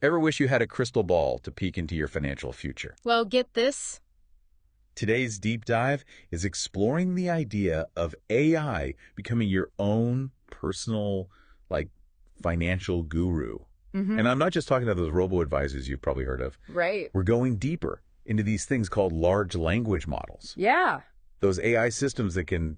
Ever wish you had a crystal ball to peek into your financial future? Well, get this. Today's deep dive is exploring the idea of AI becoming your own personal, like, financial guru. Mm-hmm. And I'm not just talking about those robo-advisors you've probably heard of. Right. We're going deeper into these things called large language models. Yeah. Those AI systems that can,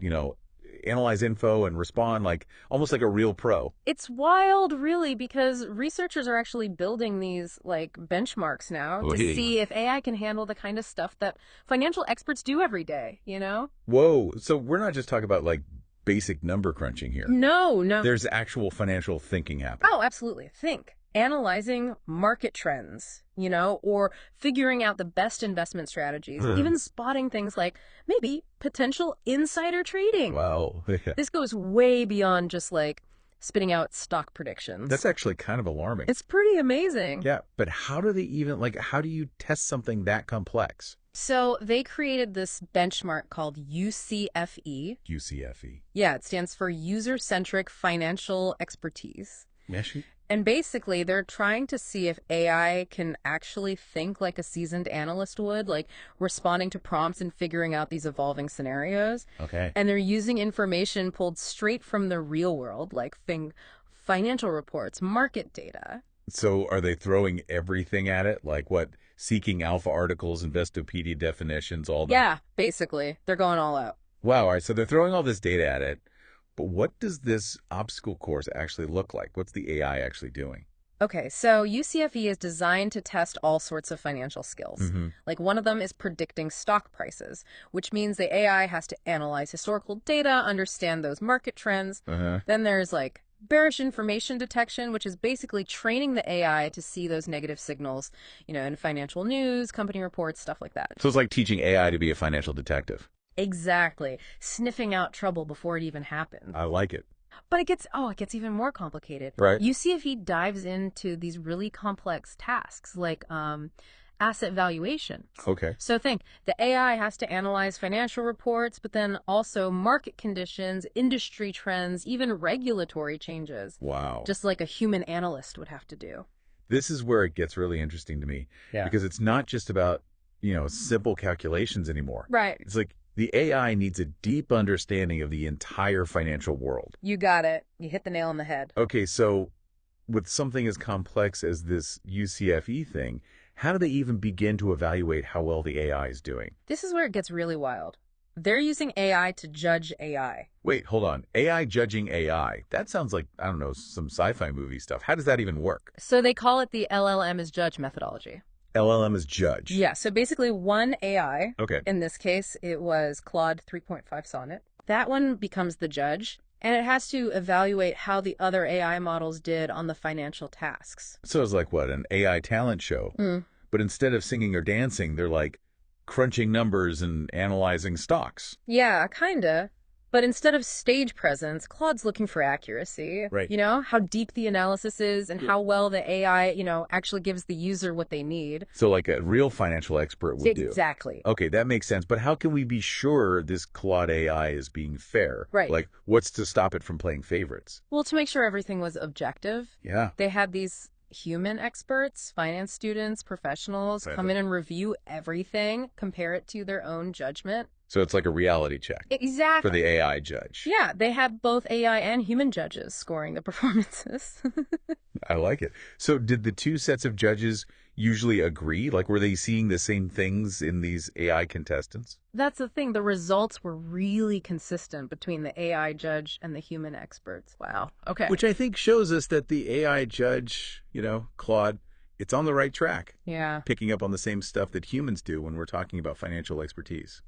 analyze info and respond almost like a real pro. It's wild, really, because researchers are actually building these, benchmarks now to Oy. see if AI can handle the kind of stuff that financial experts do every day, you know? Whoa. So we're not just talking about, basic number crunching here. No. There's actual financial thinking happening. Oh, absolutely. Think. Analyzing market trends, or figuring out the best investment strategies, even spotting things like maybe potential insider trading. Wow. This goes way beyond just spitting out stock predictions. That's actually kind of alarming. It's pretty amazing. Yeah, but how do they even, how do you test something that complex? So they created this benchmark called UCFE. UCFE. Yeah, it stands for User-Centric Financial Expertise. Meshi? And basically, they're trying to see if AI can actually think like a seasoned analyst would, responding to prompts and figuring out these evolving scenarios. Okay. And they're using information pulled straight from the real world, financial reports, market data. So are they throwing everything at it? Seeking alpha articles, Investopedia definitions, all that? Yeah, basically. They're going all out. Wow, all right, so they're throwing all this data at it. But what does this obstacle course actually look like? What's the AI actually doing? Okay, so UCFE is designed to test all sorts of financial skills. Mm-hmm. One of them is predicting stock prices, which means the AI has to analyze historical data, understand those market trends. Uh-huh. Then there's bearish information detection, which is basically training the AI to see those negative signals, in financial news, company reports, stuff like that. So it's like teaching AI to be a financial detective. Exactly. Sniffing out trouble before it even happens. I like it. But it gets even more complicated. Right. UCFE dives into these really complex tasks like asset valuation. Okay. So think, the AI has to analyze financial reports, but then also market conditions, industry trends, even regulatory changes. Wow. Just like a human analyst would have to do. This is where it gets really interesting to me. Yeah. Because it's not just about, simple calculations anymore. Right. It's the AI needs a deep understanding of the entire financial world. You got it. You hit the nail on the head. Okay, so with something as complex as this UCFE thing, how do they even begin to evaluate how well the AI is doing? This is where it gets really wild. They're using AI to judge AI. Wait, hold on. AI judging AI. That sounds like, I don't know, some sci-fi movie stuff. How does that even work? So they call it the LLM-as-Judge methodology. LLM-as-Judge. Yeah, so basically one AI, Okay. in this case, it was Claude 3.5 Sonnet. That one becomes the judge, and it has to evaluate how the other AI models did on the financial tasks. So it's like what, an AI talent show? But instead of singing or dancing, they're crunching numbers and analyzing stocks. Yeah, kinda. But instead of stage presence, Claude's looking for accuracy. Right. How deep the analysis is and how well the AI, actually gives the user what they need. So like a real financial expert would do. Exactly. Okay, that makes sense. But how can we be sure this Claude AI is being fair? Right. What's to stop it from playing favorites? Well, to make sure everything was objective, Yeah. they had these human experts, finance students, professionals come in and review everything, compare it to their own judgment. So it's like a reality check. Exactly. For the AI judge. Yeah, they have both AI and human judges scoring the performances. I like it. So did the two sets of judges usually agree? Were they seeing the same things in these AI contestants? That's the thing. The results were really consistent between the AI judge and the human experts. Wow. Okay. Which I think shows us that the AI judge, Claude, it's on the right track. Yeah. Picking up on the same stuff that humans do when we're talking about financial expertise.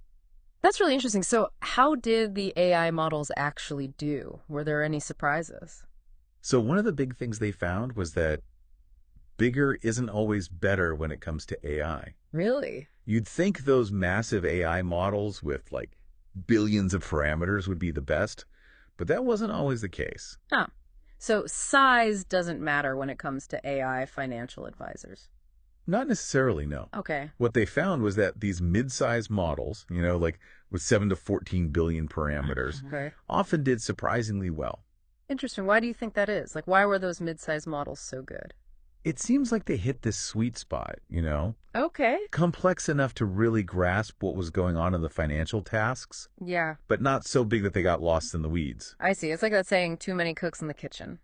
That's really interesting. So how did the AI models actually do? Were there any surprises? So one of the big things they found was that bigger isn't always better when it comes to AI. Really? You'd think those massive AI models with billions of parameters would be the best, but that wasn't always the case. Huh. So size doesn't matter when it comes to AI financial advisors. Not necessarily, no. Okay. What they found was that these mid-sized models, with 7 to 14 billion parameters, Okay. often did surprisingly well. Interesting. Why do you think that is? Why were those mid-sized models so good? It seems like they hit this sweet spot, Okay. complex enough to really grasp what was going on in the financial tasks, Yeah, but not so big that they got lost in the weeds. I see. It's like that saying, too many cooks in the kitchen.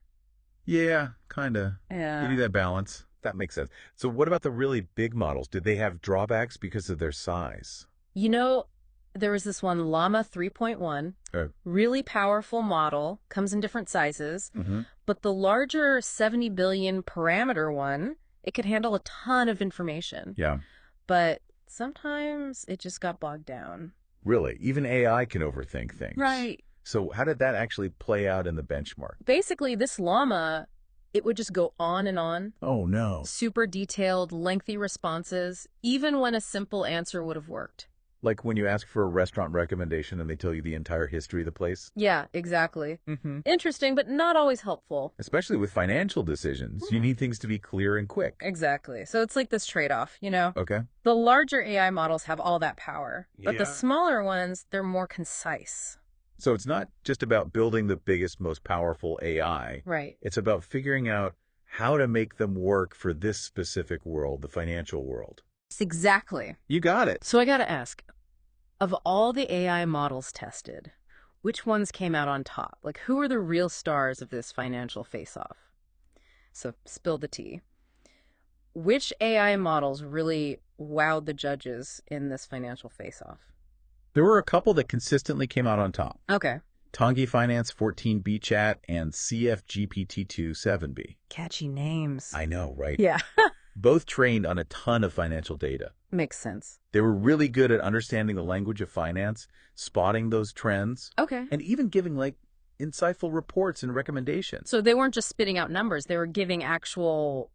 Yeah, kind of. You Yeah. need that balance. That makes sense. So what about the really big models? Did they have drawbacks because of their size? You know, there was this one, Llama 3.1, really powerful model, comes in different sizes, Mm-hmm. but the larger 70 billion parameter one, it could handle a ton of information. Yeah. But sometimes it just got bogged down. Really? Even AI can overthink things. Right. So how did that actually play out in the benchmark? Basically, this llama, it would just go on and on. Oh, no. Super detailed, lengthy responses, even when a simple answer would have worked. Like when you ask for a restaurant recommendation and they tell you the entire history of the place? Yeah, exactly. Mm-hmm. Interesting, but not always helpful. Especially with financial decisions. You need things to be clear and quick. Exactly. So it's like this trade-off, Okay. The larger AI models have all that power, but the Yeah. smaller ones, they're more concise. So it's not just about building the biggest, most powerful AI. Right. It's about figuring out how to make them work for this specific world, the financial world. Exactly. You got it. So I gotta ask, of all the AI models tested, which ones came out on top? Like, who are the real stars of this financial face-off? So spill the tea. Which AI models really wowed the judges in this financial face-off? There were a couple that consistently came out on top. Okay. Tangi Finance 14B Chat and CFGPT2 7B. Catchy names. I know, right? Yeah. Both trained on a ton of financial data. Makes sense. They were really good at understanding the language of finance, spotting those trends, Okay. and even giving insightful reports and recommendations. So they weren't just spitting out numbers, they were giving actual,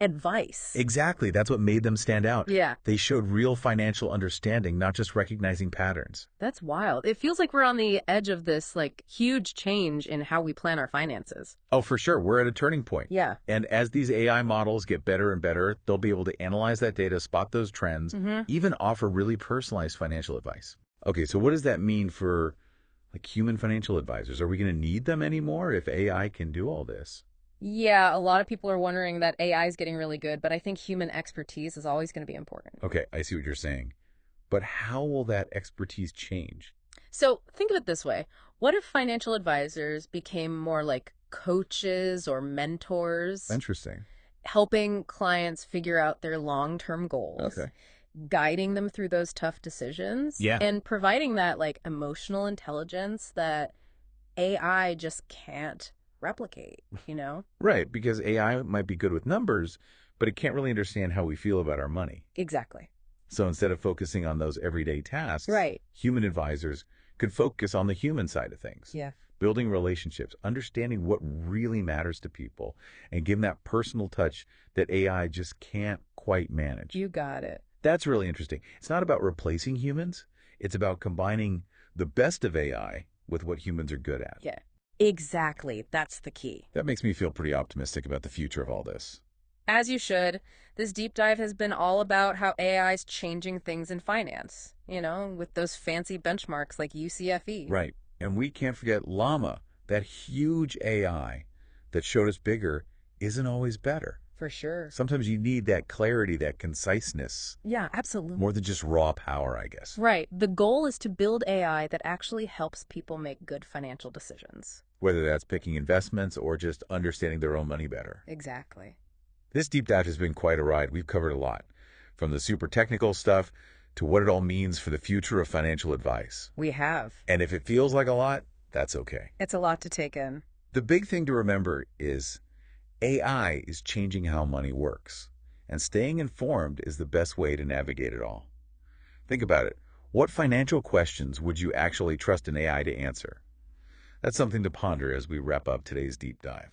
advice. Exactly. That's what made them stand out. Yeah. They showed real financial understanding, not just recognizing patterns. That's wild. It feels like we're on the edge of this, huge change in how we plan our finances. Oh, for sure. We're at a turning point. Yeah. And as these AI models get better and better, they'll be able to analyze that data, spot those trends, even offer really personalized financial advice. Okay, so what does that mean for human financial advisors? Are we going to need them anymore if AI can do all this? Yeah, a lot of people are wondering that AI is getting really good, but I think human expertise is always going to be important. Okay, I see what you're saying. But how will that expertise change? So think of it this way. What if financial advisors became more like coaches or mentors, Interesting. helping clients figure out their long-term goals, Okay. guiding them through those tough decisions, Yeah. and providing that emotional intelligence that AI just can't replicate, Right, because AI might be good with numbers, but it can't really understand how we feel about our money. Exactly. So instead of focusing on those everyday tasks, Right. human advisors could focus on the human side of things. Yeah. Building relationships, understanding what really matters to people, and giving that personal touch that AI just can't quite manage. You got it. That's really interesting. It's not about replacing humans. It's about combining the best of AI with what humans are good at. Yeah. Exactly. That's the key. That makes me feel pretty optimistic about the future of all this. As you should. This deep dive has been all about how AI is changing things in finance, with those fancy benchmarks like UCFE. Right. And we can't forget Llama, that huge AI that showed us bigger isn't always better. For sure. Sometimes you need that clarity, that conciseness, Yeah, absolutely. more than just raw power, I guess. Right. The goal is to build AI that actually helps people make good financial decisions. Whether that's picking investments or just understanding their own money better. Exactly. This deep dive has been quite a ride. We've covered a lot, from the super technical stuff to what it all means for the future of financial advice. We have. And if it feels like a lot, that's okay. It's a lot to take in. The big thing to remember is AI is changing how money works, and staying informed is the best way to navigate it all. Think about it. What financial questions would you actually trust an AI to answer? That's something to ponder as we wrap up today's deep dive.